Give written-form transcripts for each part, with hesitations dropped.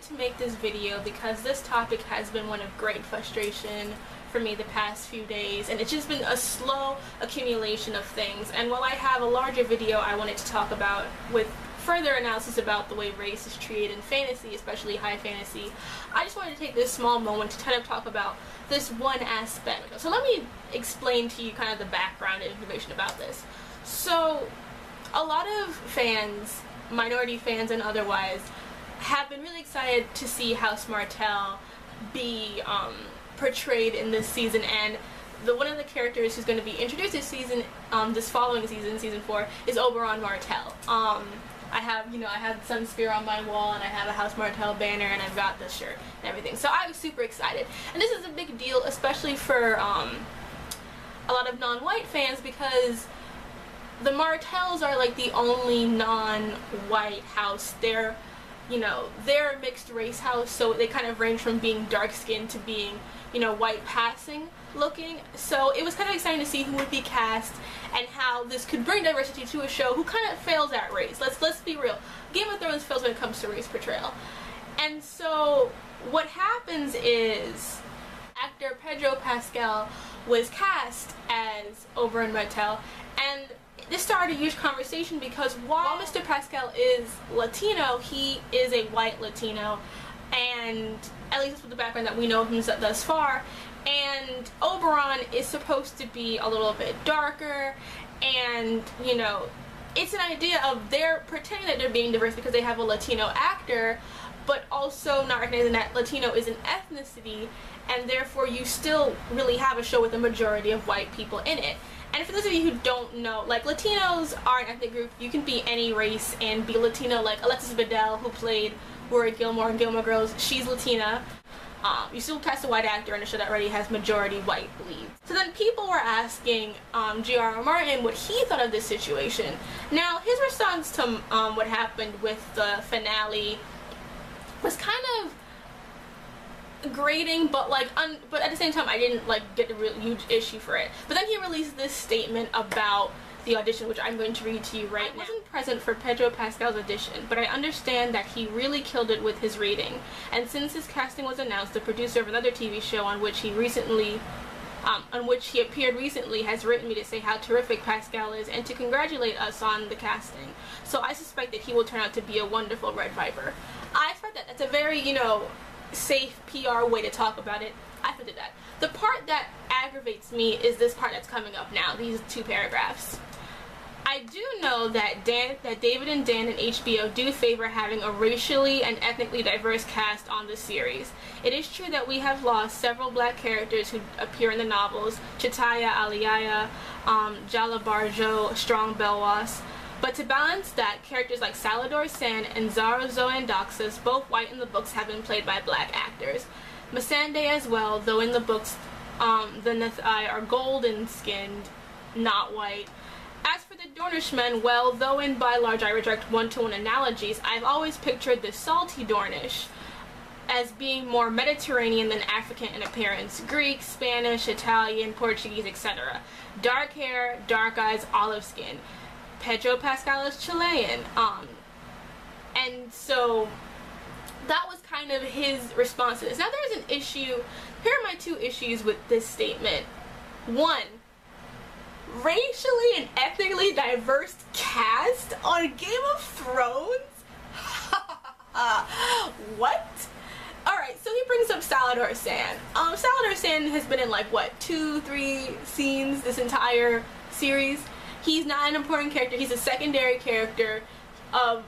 to make this video because this topic has been one of great frustration for me the past few days, and it's just been a slow accumulation of things. And while I have a larger video I wanted to talk about with further analysis about the way race is treated in fantasy, especially high fantasy, I just wanted to take this small moment to kind of talk about this one aspect. So let me explain to you kind of the background and information about this. So a lot of fans, minority fans and otherwise, have been really excited to see House Martell be portrayed in this season, and one of the characters who's going to be introduced this season, this following season, season 4, is Oberon Martell. I have Sun Spear on my wall, and I have a House Martell banner, and I've got this shirt and everything. So I was super excited, and this is a big deal, especially for a lot of non-white fans, because the Martells are like the only non-white house. They're a mixed race house, so they kind of range from being dark skinned to being, white passing looking. So it was kind of exciting to see who would be cast and how this could bring diversity to a show who kind of fails at race. Let's be real. Game of Thrones fails when it comes to race portrayal. And so what happens is actor Pedro Pascal was cast as Oberon Martell, and this started a huge conversation because while Mr. Pascal is Latino, he is a white Latino, and at least that's what the background that we know of him thus far. And Oberon is supposed to be a little bit darker, and it's an idea of they're pretending that they're being diverse because they have a Latino actor, but also not recognizing that Latino is an ethnicity, and therefore you still really have a show with a majority of white people in it. And for those of you who don't know, like, Latinos are an ethnic group. You can be any race and be Latino, like Alexis Bledel, who played Rory Gilmore in Gilmore Girls. She's Latina. You still cast a white actor in a show that already has majority white leads. So then people were asking GRRM Martin what he thought of this situation. Now, his response to what happened with the finale was kind of grating, but but at the same time I didn't get a real huge issue for it. But then he released this statement about the audition, which I'm going to read to you right now. I wasn't present for Pedro Pascal's audition, but I understand that he really killed it with his reading. And since his casting was announced, the producer of another TV show on which he appeared recently has written me to say how terrific Pascal is and to congratulate us on the casting. So I suspect that he will turn out to be a wonderful Red Viper. I expect that. That's a very, safe PR way to talk about it. I did that. The part that aggravates me is this part that's coming up now, these 2 paragraphs. I do know that David and Dan and HBO do favor having a racially and ethnically diverse cast on the series. It is true that we have lost several black characters who appear in the novels, Chataya, Alayaya, Jalabhar Xho, Strong Belwas. But to balance that, characters like Salladhor, Saan, and Xaro, and Daxos, both white in the books, have been played by black actors. Missandei as well, though in the books the Naathi are golden-skinned, not white. As for the Dornishmen, well, though in by large I reject one-to-one analogies, I've always pictured the salty Dornish as being more Mediterranean than African in appearance. Greek, Spanish, Italian, Portuguese, etc. Dark hair, dark eyes, olive skin. Pedro Pascal is Chilean, and so that was kind of his response to this. Now there's an issue. Here are my 2 issues with this statement. 1, racially and ethnically diverse cast on Game of Thrones? What? Alright, so he brings up Salladhor Saan. Salladhor Saan has been in 2-3 scenes this entire series. He's not an important character. He's a secondary character of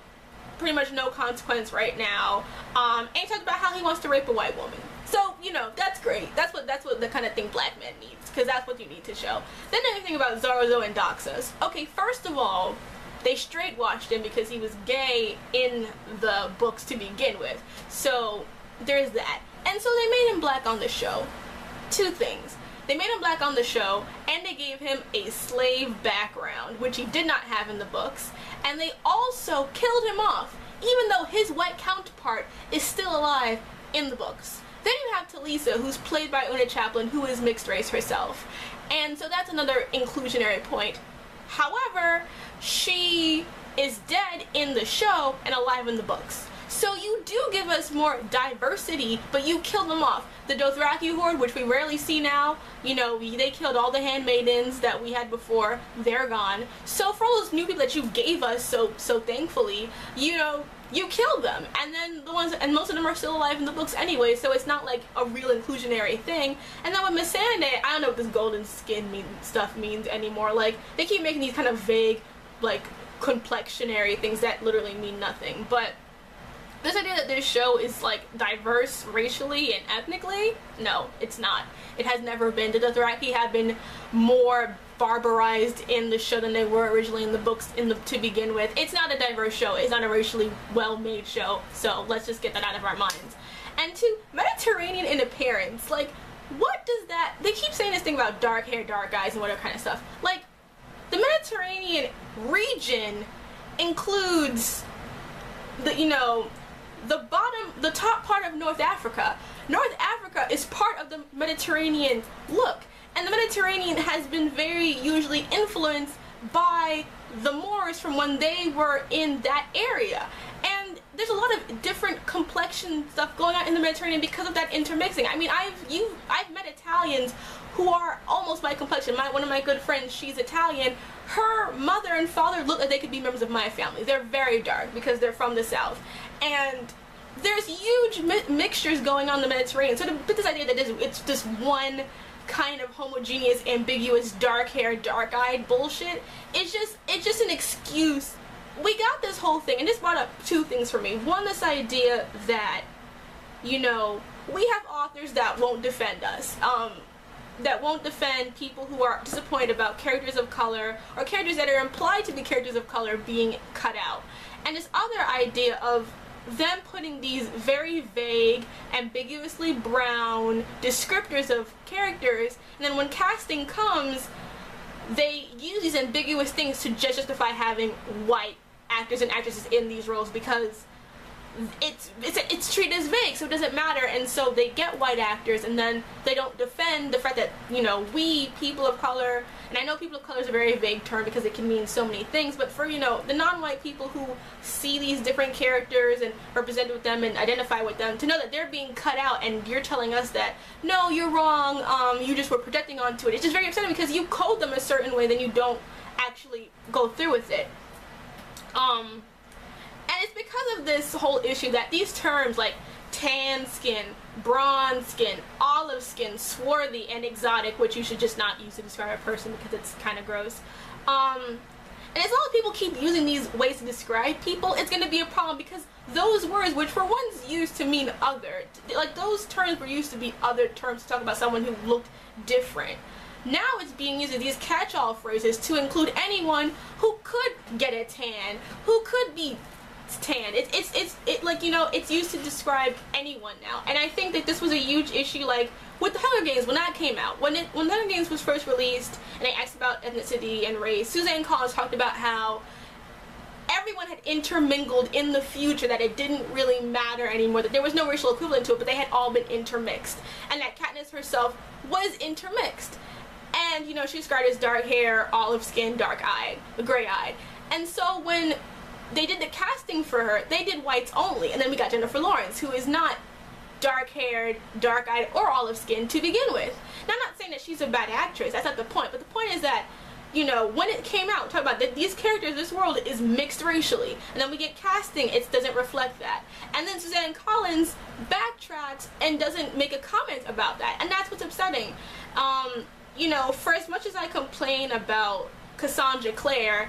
pretty much no consequence right now. And he talks about how he wants to rape a white woman. So, that's great. That's what the kind of thing black men needs, because that's what you need to show. Then another thing about Xaro and Daxos. Okay, first of all, they straight watched him because he was gay in the books to begin with. So there's that. And so they made him black on the show. 2 things. They made him black on the show, and they gave him a slave background, which he did not have in the books, and they also killed him off, even though his white counterpart is still alive in the books. Then you have Talisa, who's played by Una Chaplin, who is mixed race herself, and so that's another inclusionary point. However, she is dead in the show and alive in the books. So you do give us more diversity, but you kill them off. The Dothraki horde, which we rarely see now, you know, they killed all the handmaidens that we had before. They're gone. So for all those new people that you gave us so thankfully, you know, you killed them. And then the ones, and most of them are still alive in the books anyway, so it's not like a real inclusionary thing. And then with Missandei, I don't know what this golden skin stuff means anymore. Like, they keep making these kind of vague, like, complexionary things that literally mean nothing. But this idea that this show is, like, diverse racially and ethnically, no, it's not. It has never been. The Dothraki have been more barbarized in the show than they were originally in the books to begin with. It's not a diverse show. It's not a racially well-made show. So let's just get that out of our minds. And two, Mediterranean in appearance. Like, what does that... They keep saying this thing about dark hair, dark eyes, and whatever kind of stuff. Like, the Mediterranean region includes the, you know, the top part of North Africa. North Africa is part of the Mediterranean look. And the Mediterranean has been very usually influenced by the Moors from when they were in that area. And there's a lot of different complexion stuff going on in the Mediterranean because of that intermixing. I mean, I've met Italians who are almost my complexion. One of my good friends, she's Italian. Her mother and father look like they could be members of my family. They're very dark because they're from the south. And there's huge mixtures going on in the Mediterranean. So to put this idea that it's just one kind of homogeneous, ambiguous, dark hair, dark eyed bullshit, it's just an excuse. We got this whole thing, and this brought up two things for me. One, this idea that, you know, we have authors that won't defend us, that won't defend people who are disappointed about characters of color, or characters that are implied to be characters of color being cut out. And this other idea of them putting these very vague, ambiguously brown descriptors of characters, and then when casting comes, they use these ambiguous things to justify having white actors and actresses in these roles because it's treated as vague, so it doesn't matter. And so they get white actors, and then they don't defend the fact that, you know, we, people of color, and I know people of color is a very vague term because it can mean so many things, but for, you know, the non-white people who see these different characters and represent with them and identify with them, to know that they're being cut out and you're telling us that, no, you're wrong, you just were projecting onto it. It's just very upsetting because you code them a certain way, then you don't actually go through with it. And it's because of this whole issue that these terms like tan skin, bronze skin, olive skin, swarthy, and exotic, which you should just not use to describe a person because it's kind of gross. And as long as people keep using these ways to describe people, it's going to be a problem because those words, which were once used to mean other, like those terms were used to be other terms to talk about someone who looked different. Now it's being used as these catch-all phrases to include anyone who could get a tan, who could be tan. It like, you know, it's used to describe anyone now. And I think that this was a huge issue, like with the Hunger Games when that came out. When the Hunger Games was first released and they asked about ethnicity and race, Suzanne Collins talked about how everyone had intermingled in the future, that it didn't really matter anymore, that there was no racial equivalent to it, but they had all been intermixed, and that Katniss herself was intermixed. And, you know, she described as dark hair, olive skin, dark-eyed, gray-eyed. And so when they did the casting for her, they did whites only, and then we got Jennifer Lawrence, who is not dark-haired, dark-eyed, or olive-skinned to begin with. Now, I'm not saying that she's a bad actress, that's not the point, but the point is that, you know, when it came out, talk about that these characters, this world is mixed racially, and then we get casting, it doesn't reflect that. And then Suzanne Collins backtracks and doesn't make a comment about that, and that's what's upsetting. You know, for as much as I complain about Cassandra Clare,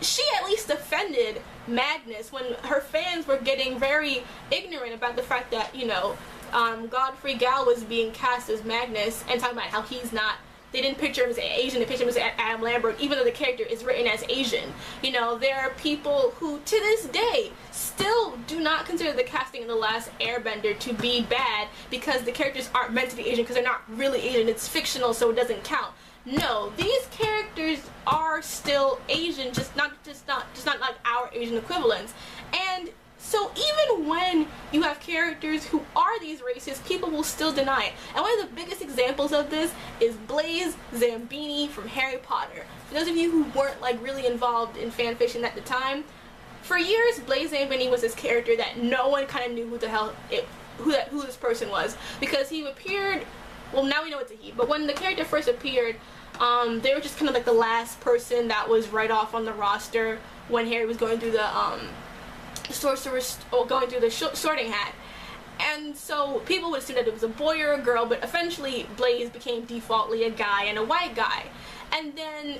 she at least defended Magnus when her fans were getting very ignorant about the fact that, you know, Godfrey Gal was being cast as Magnus and talking about how he's not, they didn't picture him as Asian, they pictured him as Adam Lambert, even though the character is written as Asian. You know, there are people who, to this day, still do not consider the casting in The Last Airbender to be bad because the characters aren't meant to be Asian because they're not really Asian, it's fictional, so it doesn't count. No, these characters are still Asian, just not like our Asian equivalents. And so even when you have characters who are these races, people will still deny it. And one of the biggest examples of this is Blaise Zambini from Harry Potter. For those of you who weren't like really involved in fan fiction at the time, For years, Blaze Ambini was this character that no one kind of knew who the hell who this person was, because he appeared, well, now we know it's a he, but when the character first appeared, they were just kind of like the last person that was right off on the roster when Harry was going through the sorting hat. And so people would assume that it was a boy or a girl, but eventually Blaze became defaultly a guy and a white guy. And then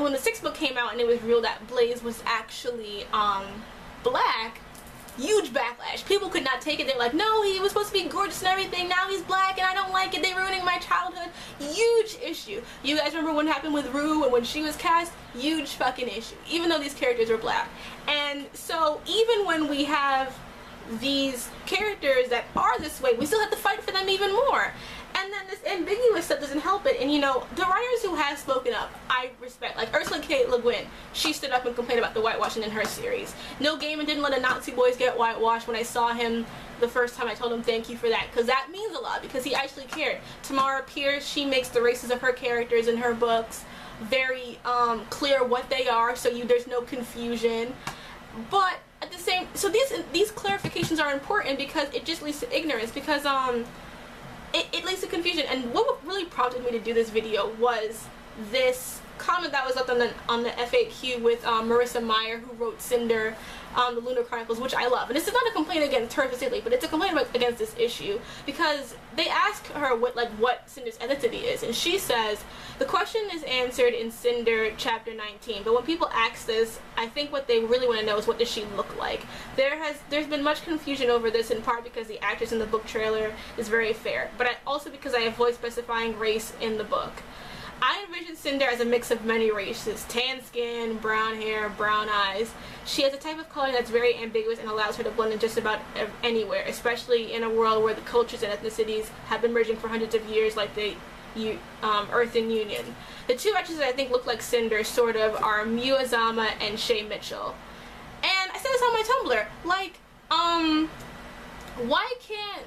when the 6th book came out and it was revealed that Blaze was actually black, huge backlash. People could not take it. They're like, no, he was supposed to be gorgeous and everything, now he's black and I don't like it, they're ruining my childhood. Huge issue. You guys remember what happened with Rue and when she was cast? Huge fucking issue, even though these characters are black. And so even when we have these characters that are this way, we still have to fight for them even more. And then this ambiguous stuff doesn't help it. And you know, the writers who have spoken up, I respect. Like Ursula K. Le Guin, she stood up and complained about the whitewashing in her series. Neil Gaiman didn't let the Nazi boys get whitewashed. When I saw him the first time, I told him thank you for that, because that means a lot, because he actually cared. Tamara Pierce, she makes the races of her characters in her books very clear what they are, so there's no confusion. But at the same, so these clarifications are important because it just leads to ignorance, because it leads to confusion. And what really prompted me to do this video was this comment that was left on the FAQ with Marissa Meyer, who wrote Cinder, the Lunar Chronicles, which I love. And this is not a complaint against her specifically, but it's a complaint against this issue, because they ask her what Cinder's ethnicity is, and she says the question is answered in Cinder chapter 19, but when people ask this, I think what they really want to know is, what does she look like? There's been much confusion over this, in part because the actress in the book trailer is very fair, but also because I avoid specifying race in the book. I envision Cinder as a mix of many races: tan skin, brown hair, brown eyes. She has a type of color that's very ambiguous and allows her to blend in just about anywhere, especially in a world where the cultures and ethnicities have been merging for hundreds of years, like the Earthen Union. The two actresses that I think look like Cinder, sort of, are Miu Azama and Shay Mitchell. And I said this on my Tumblr, like, why can't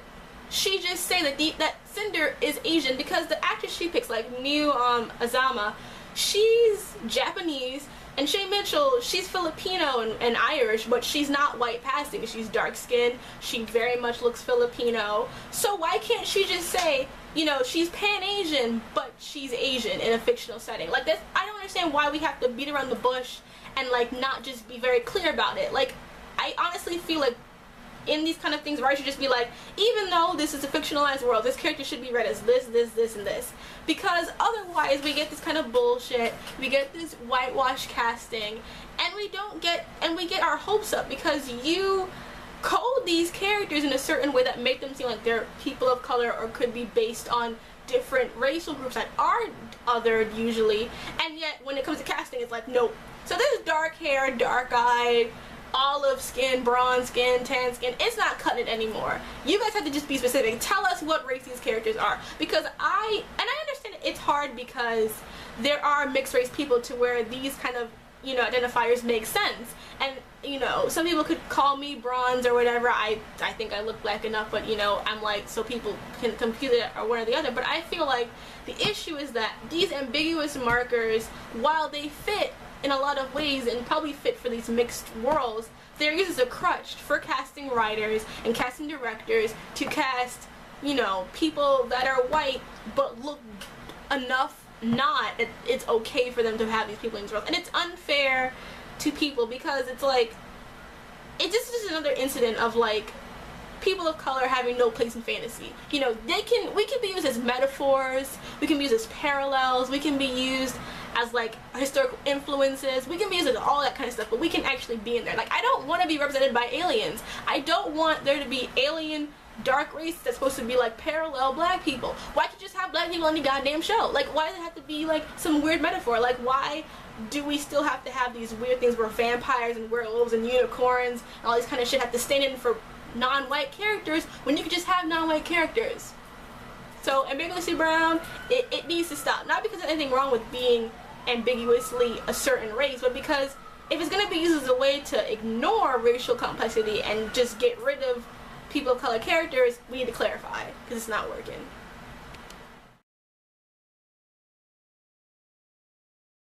she just say that Cinder is Asian? Because the actress she picks, like Miu Azama, she's Japanese, and Shay Mitchell, she's Filipino and Irish, but she's not white passing. She's dark skinned, she very much looks Filipino. So why can't she just say, you know, she's Pan-Asian, but she's Asian in a fictional setting? Like, that's, I don't understand why we have to beat around the bush and like not just be very clear about it. Like, I honestly feel like in these kind of things, writers should just be like, even though this is a fictionalized world, this character should be read as this, and this. Because otherwise we get this kind of bullshit, we get this whitewash casting, and we get our hopes up because you code these characters in a certain way that make them seem like they're people of color, or could be based on different racial groups that are othered usually, and yet when it comes to casting, it's like, nope. So this dark hair, dark eyed, olive skin, bronze skin, tan skin, it's not cutting it anymore. You guys have to just be specific. Tell us what race these characters are, because I understand it's hard because there are mixed race people to where these kind of, you know, identifiers make sense. And, you know, some people could call me bronze or whatever. I think I look black enough, but, you know, I'm like, so people can compute it or one or the other. But I feel like the issue is that these ambiguous markers, while they fit in a lot of ways and probably fit for these mixed worlds, they're used as a crutch for casting writers and casting directors to cast, you know, people that are white but look enough not, it's okay for them to have these people in these roles. And it's unfair to people because it's like, it's just another incident of like people of color having no place in fantasy. You know, we can be used as metaphors, we can be used as parallels, we can be used as like historical influences, we can be used as all that kind of stuff, but we can actually be in there. Like, I don't want to be represented by aliens. I don't want there to be alien dark race that's supposed to be like parallel black people. Why can't you just have black people on the goddamn show? Like, why does it have to be like some weird metaphor? Like, why do we still have to have these weird things where vampires and werewolves and unicorns and all these kind of shit have to stand in for non-white characters when you could just have non-white characters? So Ambiguously Brown, it needs to stop. Not because there's anything wrong with being ambiguously a certain race, but because if it's going to be used as a way to ignore racial complexity and just get rid of people of color characters, we need to clarify, because it's not working.